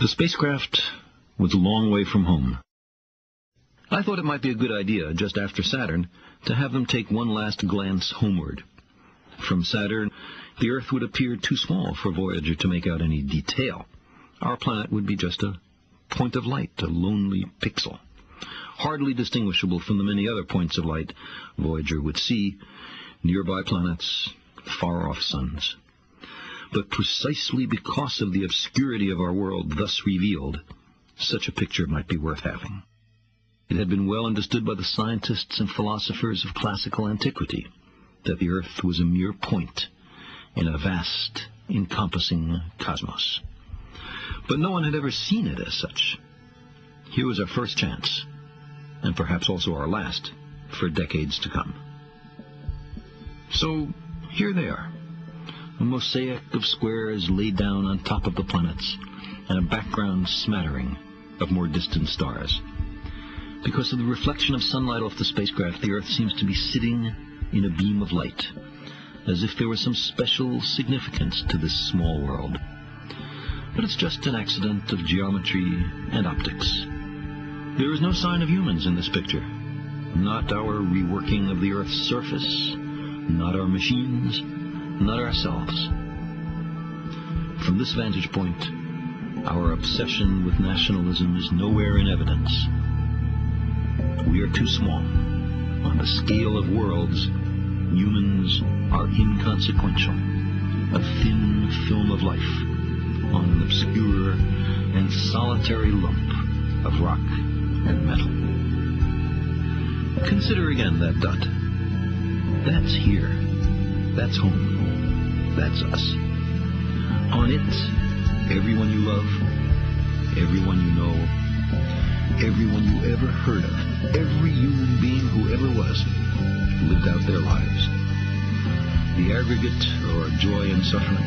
The spacecraft was a long way from home. I thought it might be a good idea, just after Saturn, to have them take one last glance homeward. From Saturn, the Earth would appear too small for Voyager to make out any detail. Our planet would be just a point of light, a lonely pixel, hardly distinguishable from the many other points of light Voyager would see, nearby planets, far-off suns. But precisely because of the obscurity of our world thus revealed, such a picture might be worth having. It had been well understood by the scientists and philosophers of classical antiquity that the Earth was a mere point in a vast, encompassing cosmos. But no one had ever seen it as such. Here was our first chance, and perhaps also our last, for decades to come. So here they are, a mosaic of squares laid down on top of the planets, and a background smattering of more distant stars. Because of the reflection of sunlight off the spacecraft, the Earth seems to be sitting in a beam of light, as if there was some special significance to this small world. But it's just an accident of geometry and optics. There is no sign of humans in this picture. Not our reworking of the Earth's surface, not our machines, not ourselves. From this vantage point, our obsession with nationalism is nowhere in evidence. We are too small. On the scale of worlds, humans are inconsequential, a thin film of life on an obscure and solitary lump of rock and metal. Consider again that dot. That's here. That's home. That's us. On it, everyone you love, everyone you know, everyone you ever heard of, every human being who ever was, lived out their lives. The aggregate of our joy and suffering.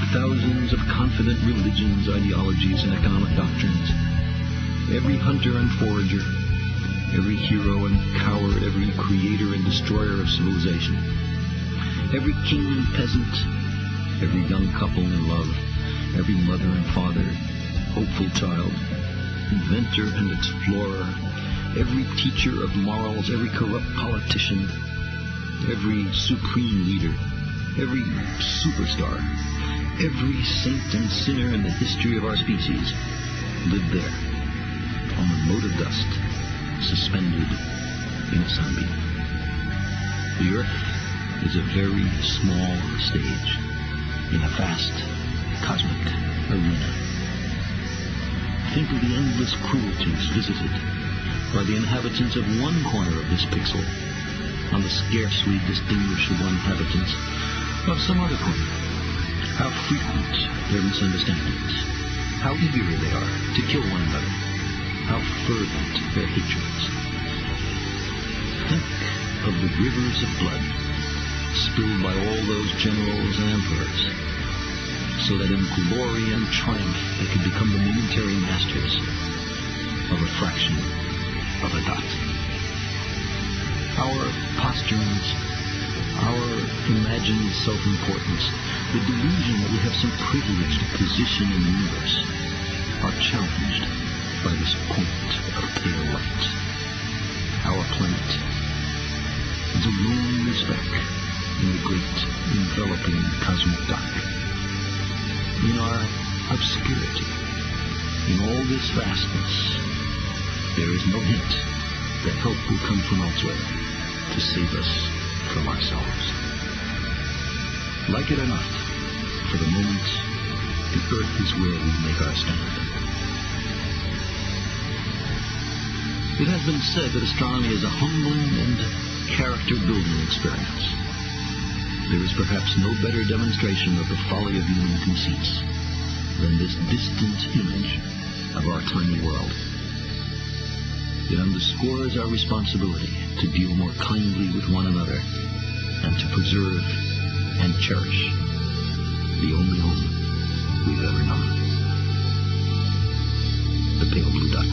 The thousands of confident religions, ideologies, and economic doctrines. Every hunter and forager, every hero and coward, every creator and destroyer of civilization. Every king and peasant, every young couple in love, every mother and father, hopeful child, inventor and explorer, every teacher of morals, every corrupt politician, every supreme leader, every superstar, every saint and sinner in the history of our species lived there, on a mote of dust, suspended in a sunbeam. The Earth is a very small stage in a vast cosmic arena. Think of the endless cruelties visited by the inhabitants of one corner of this pixel on the scarcely distinguishable inhabitants of some other corner. How frequent their misunderstandings, how eager they are to kill one another, how fervent their hatreds. Think of the rivers of blood spilled by all those generals and emperors, so that in glory and triumph they could become the momentary masters of a fraction of a dot. Our posturings, our imagined self-importance, the delusion that we have some privileged position in the universe, are challenged by this point of pale light. Our planet is a lonely speck in the great enveloping cosmic dark. In our obscurity, in all this vastness, there is no hint that help will come from elsewhere to save us from ourselves. Like it or not, for the moment, the Earth is where we make our stand. It has been said that astronomy is a humbling and character-building experience. There is perhaps no better demonstration of the folly of human conceits than this distant image of our tiny world. It underscores our responsibility to deal more kindly with one another and to preserve and cherish the only home we've ever known. The pale blue dot.